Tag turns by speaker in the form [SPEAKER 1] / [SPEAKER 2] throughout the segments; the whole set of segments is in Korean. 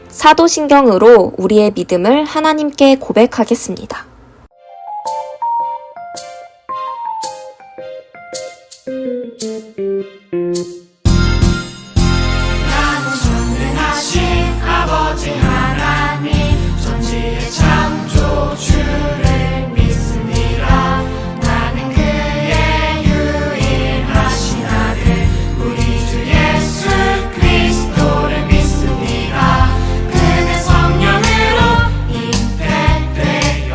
[SPEAKER 1] 사도신경으로 우리의 믿음을 하나님께 고백하겠습니다.
[SPEAKER 2] 나는 전능하신 아버지 하나님 천지의 창조주를 믿습니다. 나는 그의 유일하신 아들 우리 주 예수 그리스도를 믿습니다. 그는 성령으로 임팩되어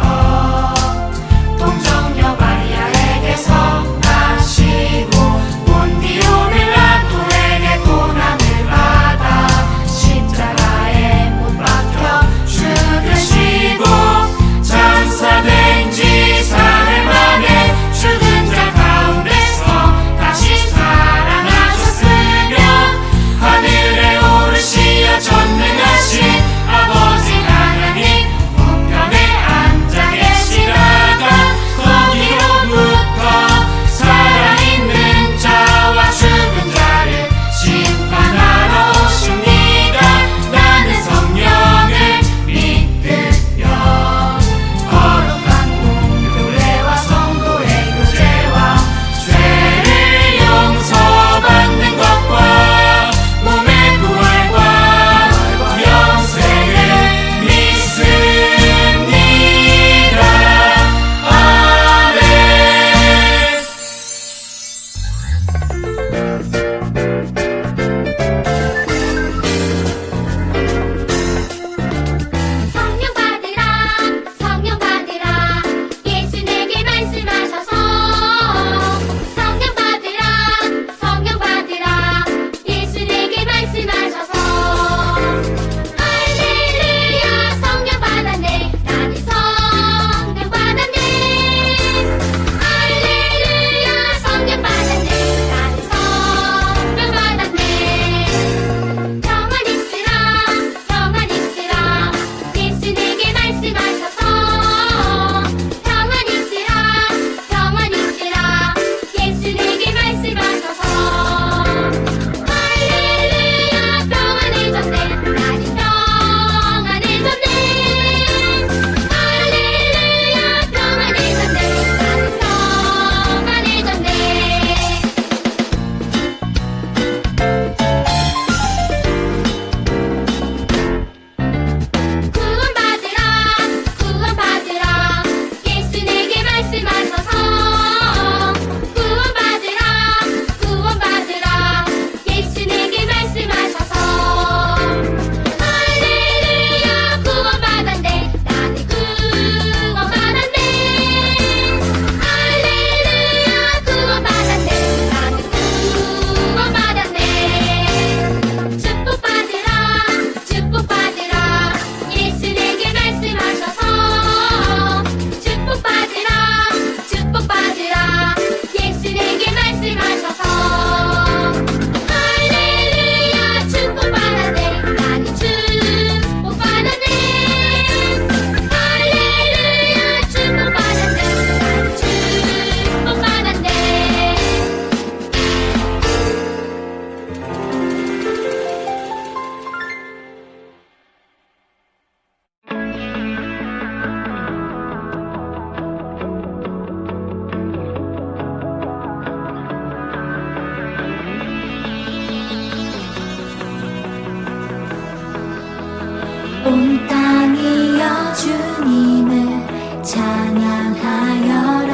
[SPEAKER 2] 찬양하여라.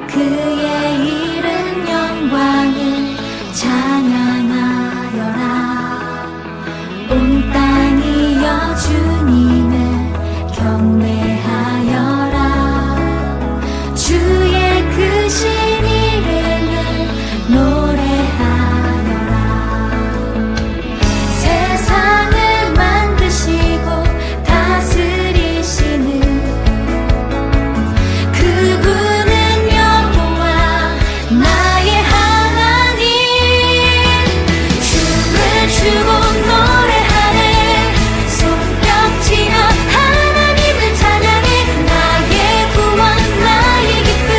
[SPEAKER 2] 그의 이름 영광을 찬양하여라. 온 땅이여 주님을 경배하여라. 주의 크신 이름을 노래하여라. 세상을 만드시고 다스리시는 그분은 여호와 나의 하나님. 춤을 추고 노래하네. 손뼉치며 하나님을 찬양해. 나의 구원 나의 기쁨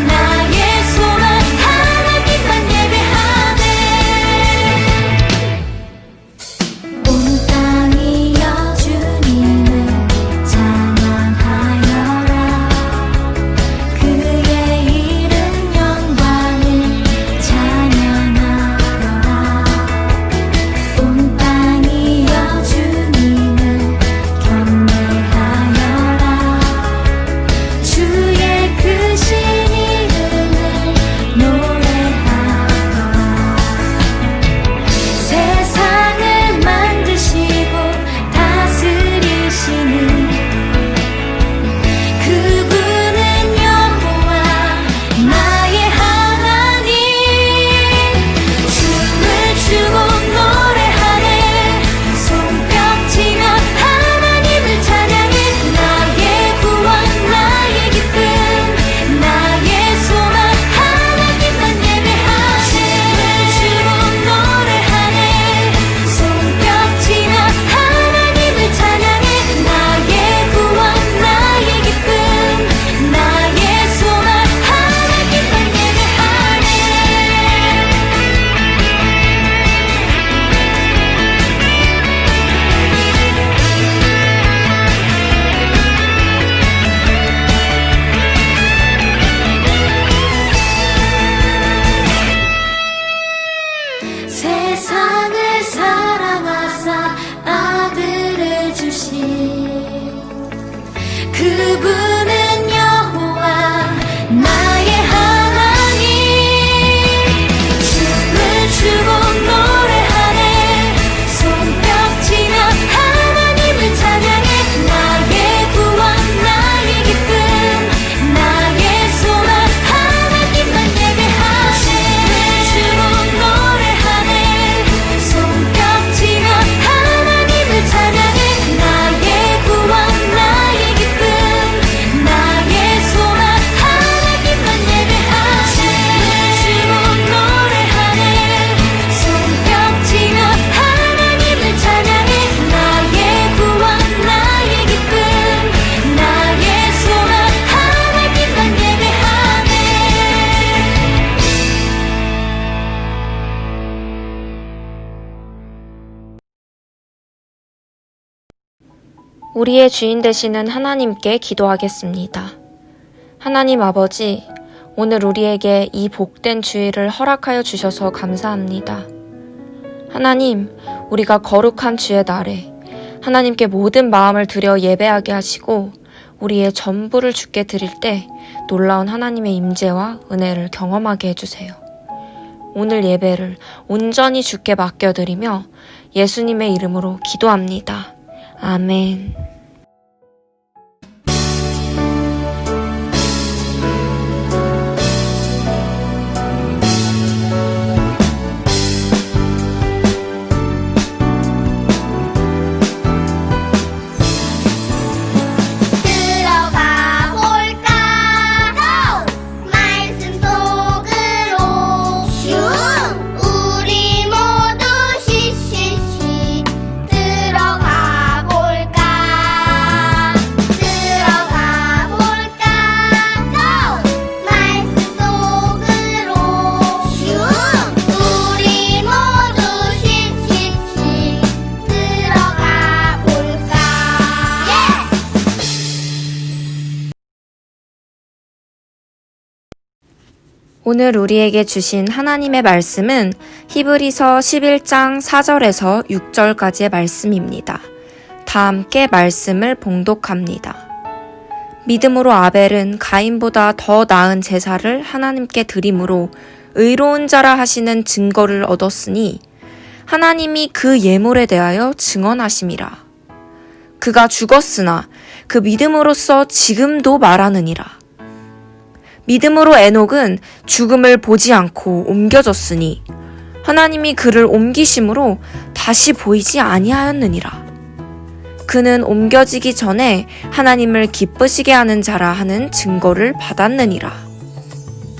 [SPEAKER 2] 나의 소망 하나님만 예배하네. 온 땅이여 주님을 찬양하여라. 그의 이름 영광을 찬양하여라. 온 땅이여 주님을 경배하여라. 주의 크신 이름을 노래하여라. 세상을 만드시고 다스리시는 그분은 여호와 나의 하나님. 춤을 추고 노래하네. 손뼉치며 하나님을 찬양해. 나의 구원 나의 기쁨 나의 소망 하나님만 예배하네. 춤을 추고 노래하네. 손뼉치며 하나님을 찬양해. 나의 구원 나의 기쁨 나의 소망 하나님만 예배하네. 세상을 사랑하사 아들을 주신 그분은 여호와 나의 하나님. 춤을 추고 노래하네. 손뼉치며 하나님을 찬양해. 나의 구원 나의 기쁨 나의 소망 하나님만 예배하네. 춤을 추고 노래하네. 손뼉치며 하나님을 찬양해. 나의 구원 나의 기쁨 나의 소망 하나님만 예배하네. 춤을 추고 노래하네. 손뼉치며 하나님을 찬양해. 나의 구원 나의 기쁨 나의 소망 하나님만 예배하네.
[SPEAKER 1] 우리의 주인 되시는 하나님께 기도하겠습니다. 하나님 아버지, 오늘 우리에게 이 복된 주일을 허락하여 주셔서 감사합니다. 하나님, 우리가 거룩한 주의 날에 하나님께 모든 마음을 들여 예배하게 하시고 우리의 전부를 주께 드릴 때 놀라운 하나님의 임재와 은혜를 경험하게 해주세요. 오늘 예배를 온전히 주께 맡겨드리며 예수님의 이름으로 기도합니다. 아멘.
[SPEAKER 2] 들어가 볼까? 말씀 속으로 슝 우리 모두 시시시 들어가 볼까? 들어가 볼까? 말씀 속으로 슝 우리 모두 시시시 들어가 볼까?
[SPEAKER 1] 오늘 우리에게 주신 하나님의 말씀은 히브리서 11장 4절에서 6절까지의 말씀입니다. 다 함께 말씀을 봉독합니다. 믿음으로 아벨은 가인보다 더 나은 제사를 하나님께 드림으로 의로운 자라 하시는 증거를 얻었으니 하나님이 그 예물에 대하여 증언하심이라. 그가 죽었으나 그 믿음으로써 지금도 말하느니라. 믿음으로 에녹은 죽음을 보지 않고 옮겨졌으니 하나님이 그를 옮기심으로 다시 보이지 아니하였느니라. 그는 옮겨지기 전에 하나님을 기쁘시게 하는 자라 하는 증거를 받았느니라.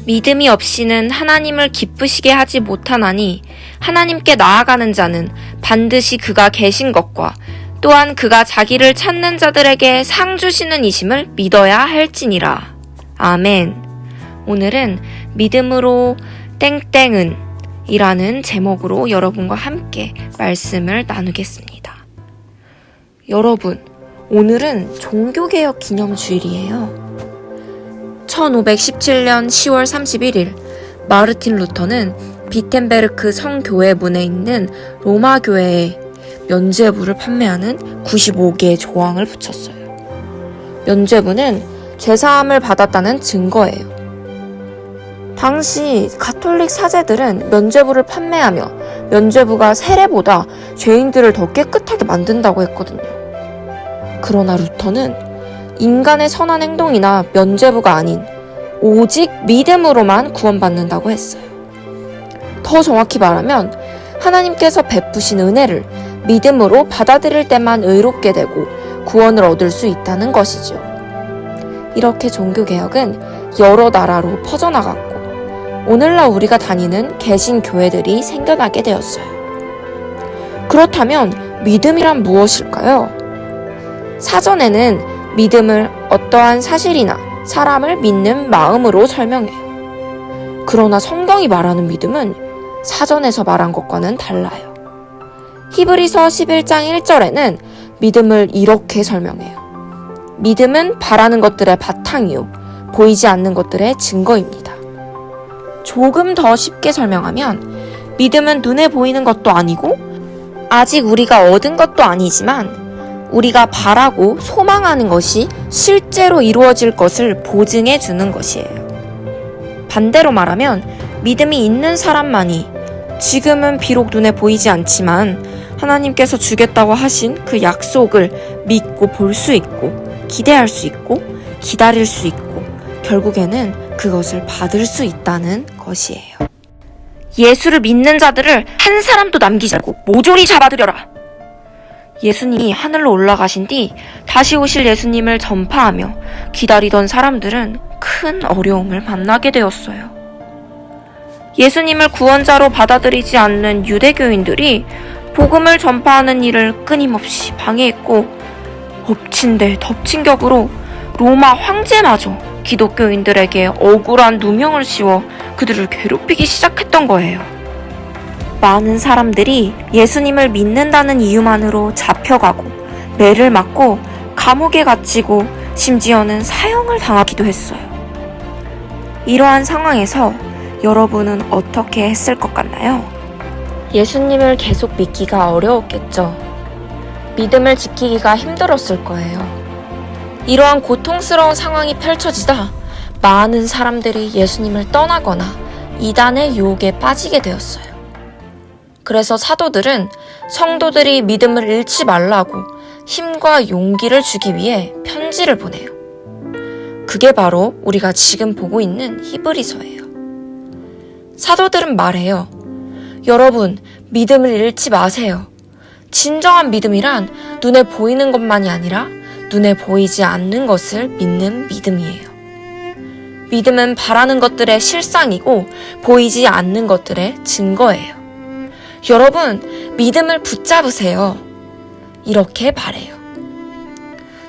[SPEAKER 1] 믿음이 없이는 하나님을 기쁘시게 하지 못하나니 하나님께 나아가는 자는 반드시 그가 계신 것과 또한 그가 자기를 찾는 자들에게 상 주시는 이심을 믿어야 할지니라. 아멘. 오늘은 믿음으로 땡땡은 이라는 제목으로 여러분과 함께 말씀을 나누겠습니다. 여러분, 오늘은 종교개혁 기념주일이에요. 1517년 10월 31일 마르틴 루터는 비텐베르크 성교회 문에 있는 로마 교회에 면죄부를 판매하는 95개의 조항을 붙였어요. 면죄부는 죄사함을 받았다는 증거예요. 당시 가톨릭 사제들은 면죄부를 판매하며 면죄부가 세례보다 죄인들을 더 깨끗하게 만든다고 했거든요. 그러나 루터는 인간의 선한 행동이나 면죄부가 아닌 오직 믿음으로만 구원받는다고 했어요. 더 정확히 말하면 하나님께서 베푸신 은혜를 믿음으로 받아들일 때만 의롭게 되고 구원을 얻을 수 있다는 것이죠. 이렇게 종교개혁은 여러 나라로 퍼져나갔고 오늘날 우리가 다니는 개신교회들이 생겨나게 되었어요. 그렇다면 믿음이란 무엇일까요? 사전에는 믿음을 어떠한 사실이나 사람을 믿는 마음으로 설명해요. 그러나 성경이 말하는 믿음은 사전에서 말한 것과는 달라요. 히브리서 11장 1절에는 믿음을 이렇게 설명해요. 믿음은 바라는 것들의 바탕이요 보이지 않는 것들의 증거입니다. 조금 더 쉽게 설명하면 믿음은 눈에 보이는 것도 아니고 아직 우리가 얻은 것도 아니지만 우리가 바라고 소망하는 것이 실제로 이루어질 것을 보증해 주는 것이에요. 반대로 말하면 믿음이 있는 사람만이 지금은 비록 눈에 보이지 않지만 하나님께서 주겠다고 하신 그 약속을 믿고 볼 수 있고 기대할 수 있고 기다릴 수 있고 결국에는 그것을 받을 수 있다는 것이에요. 예수를 믿는 자들을 한 사람도 남기지 말고 모조리 잡아들여라. 예수님이 하늘로 올라가신 뒤 다시 오실 예수님을 전파하며 기다리던 사람들은 큰 어려움을 만나게 되었어요. 예수님을 구원자로 받아들이지 않는 유대교인들이 복음을 전파하는 일을 끊임없이 방해했고 엎친 데 덮친 격으로 로마 황제마저 기독교인들에게 억울한 누명을 씌워 그들을 괴롭히기 시작했던 거예요. 많은 사람들이 예수님을 믿는다는 이유만으로 잡혀가고 매를 맞고 감옥에 갇히고 심지어는 사형을 당하기도 했어요. 이러한 상황에서 여러분은 어떻게 했을 것 같나요? 예수님을 계속 믿기가 어려웠겠죠. 믿음을 지키기가 힘들었을 거예요. 이러한 고통스러운 상황이 펼쳐지다 많은 사람들이 예수님을 떠나거나 이단의 유혹에 빠지게 되었어요. 그래서 사도들은 성도들이 믿음을 잃지 말라고 힘과 용기를 주기 위해 편지를 보내요. 그게 바로 우리가 지금 보고 있는 히브리서예요. 사도들은 말해요. 여러분, 믿음을 잃지 마세요. 진정한 믿음이란 눈에 보이는 것만이 아니라 눈에 보이지 않는 것을 믿는 믿음이에요. 믿음은 바라는 것들의 실상이고 보이지 않는 것들의 증거예요. 여러분, 믿음을 붙잡으세요. 이렇게 말해요.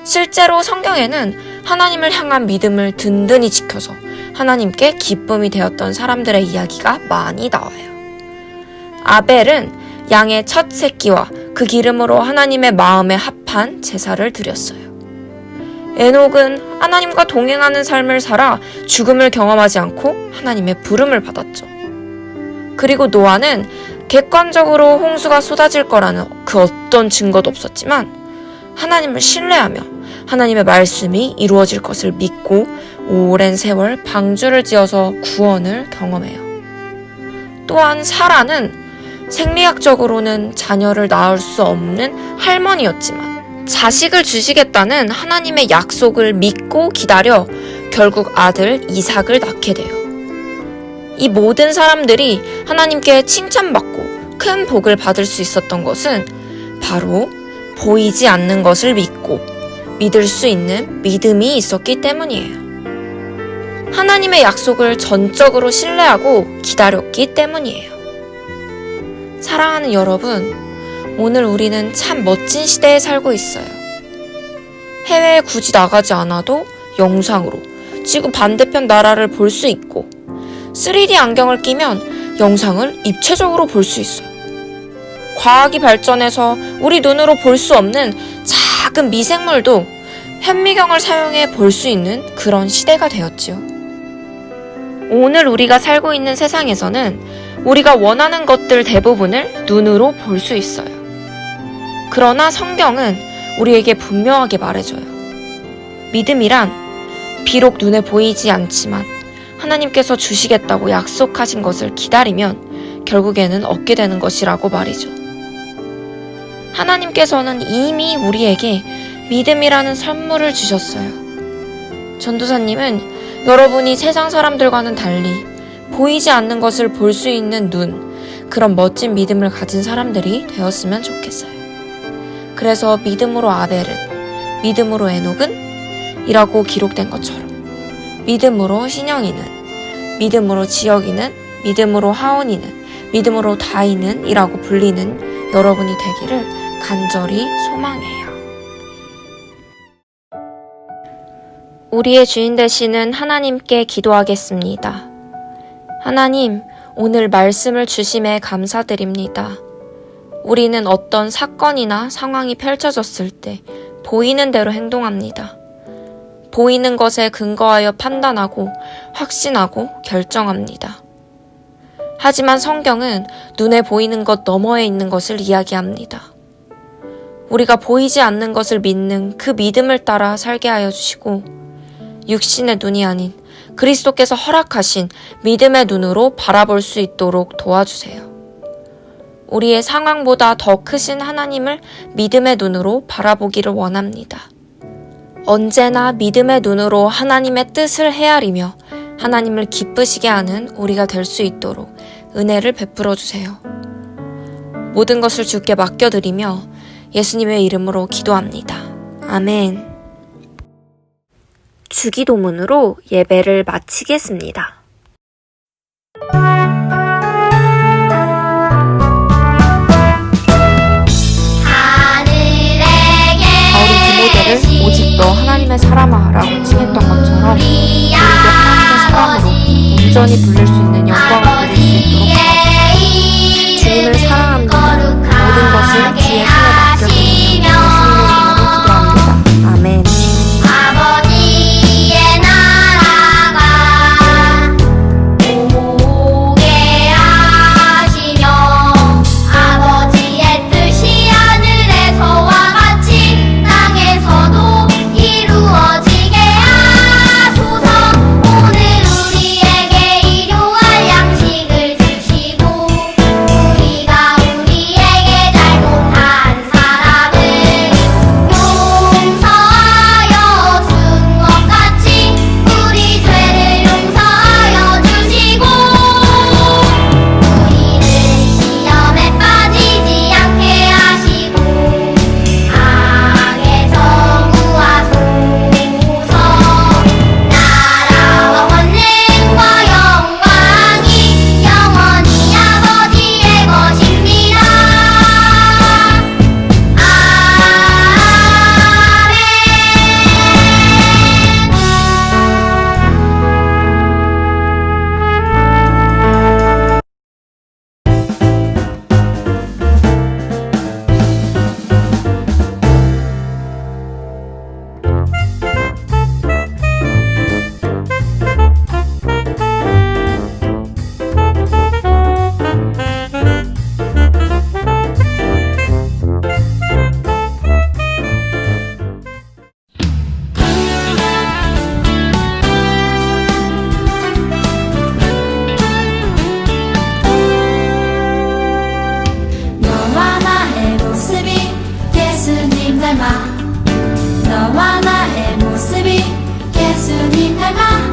[SPEAKER 1] 실제로 성경에는 하나님을 향한 믿음을 든든히 지켜서 하나님께 기쁨이 되었던 사람들의 이야기가 많이 나와요. 아벨은 양의 첫 새끼와 그 기름으로 하나님의 마음에 합한 제사를 드렸어요. 에녹은 하나님과 동행하는 삶을 살아 죽음을 경험하지 않고 하나님의 부름을 받았죠. 그리고 노아는 객관적으로 홍수가 쏟아질 거라는 그 어떤 증거도 없었지만 하나님을 신뢰하며 하나님의 말씀이 이루어질 것을 믿고 오랜 세월 방주를 지어서 구원을 경험해요. 또한 사라는 생리학적으로는 자녀를 낳을 수 없는 할머니였지만 자식을 주시겠다는 하나님의 약속을 믿고 기다려 결국 아들 이삭을 낳게 돼요. 이 모든 사람들이 하나님께 칭찬받고 큰 복을 받을 수 있었던 것은 바로 보이지 않는 것을 믿고 믿을 수 있는 믿음이 있었기 때문이에요. 하나님의 약속을 전적으로 신뢰하고 기다렸기 때문이에요. 사랑하는 여러분, 오늘 우리는 참 멋진 시대에 살고 있어요. 해외에 굳이 나가지 않아도 영상으로 지구 반대편 나라를 볼 수 있고 3D 안경을 끼면 영상을 입체적으로 볼 수 있어요. 과학이 발전해서 우리 눈으로 볼 수 없는 작은 미생물도 현미경을 사용해 볼 수 있는 그런 시대가 되었지요. 오늘 우리가 살고 있는 세상에서는 우리가 원하는 것들 대부분을 눈으로 볼 수 있어요. 그러나 성경은 우리에게 분명하게 말해줘요. 믿음이란 비록 눈에 보이지 않지만 하나님께서 주시겠다고 약속하신 것을 기다리면 결국에는 얻게 되는 것이라고 말이죠. 하나님께서는 이미 우리에게 믿음이라는 선물을 주셨어요. 전도사님은 여러분이 세상 사람들과는 달리 보이지 않는 것을 볼 수 있는 눈, 그런 멋진 믿음을 가진 사람들이 되었으면 좋겠어요. 그래서 믿음으로 아벨은, 믿음으로 에녹은 이라고 기록된 것처럼 믿음으로 신영이는, 믿음으로 지역이는, 믿음으로 하온이는, 믿음으로 다이는 이라고 불리는 여러분이 되기를 간절히 소망해요. 우리의 주인 되시는 하나님께 기도하겠습니다. 하나님, 오늘 말씀을 주심에 감사드립니다. 우리는 어떤 사건이나 상황이 펼쳐졌을 때 보이는 대로 행동합니다. 보이는 것에 근거하여 판단하고 확신하고 결정합니다. 하지만 성경은 눈에 보이는 것 너머에 있는 것을 이야기합니다. 우리가 보이지 않는 것을 믿는 그 믿음을 따라 살게 하여 주시고 육신의 눈이 아닌 그리스도께서 허락하신 믿음의 눈으로 바라볼 수 있도록 도와주세요. 우리의 상황보다 더 크신 하나님을 믿음의 눈으로 바라보기를 원합니다. 언제나 믿음의 눈으로 하나님의 뜻을 헤아리며 하나님을 기쁘시게 하는 우리가 될 수 있도록 은혜를 베풀어 주세요. 모든 것을 주께 맡겨드리며 예수님의 이름으로 기도합니다. 아멘. 주기도문으로 예배를 마치겠습니다. 바울이 디모데를 오직 너 하나님의 사람아 라고 칭했던 것처럼 우리도 하나님의 사람으로 온전히 불릴 수 있는 영광을 드릴 수 있도록 도와주세요. 주님을 사랑합니다. 모든 것을 주의 손에 맡겨드리며 예수님의 이름으로 기도합니다. 아멘.
[SPEAKER 2] 아버지의 나라가 오게 하시며 아버지의 뜻이 하늘에서와 같이 땅에서도 이루어지게 하소서. 오늘 우리에게 일용할 양식을 주시옵소서. 닮아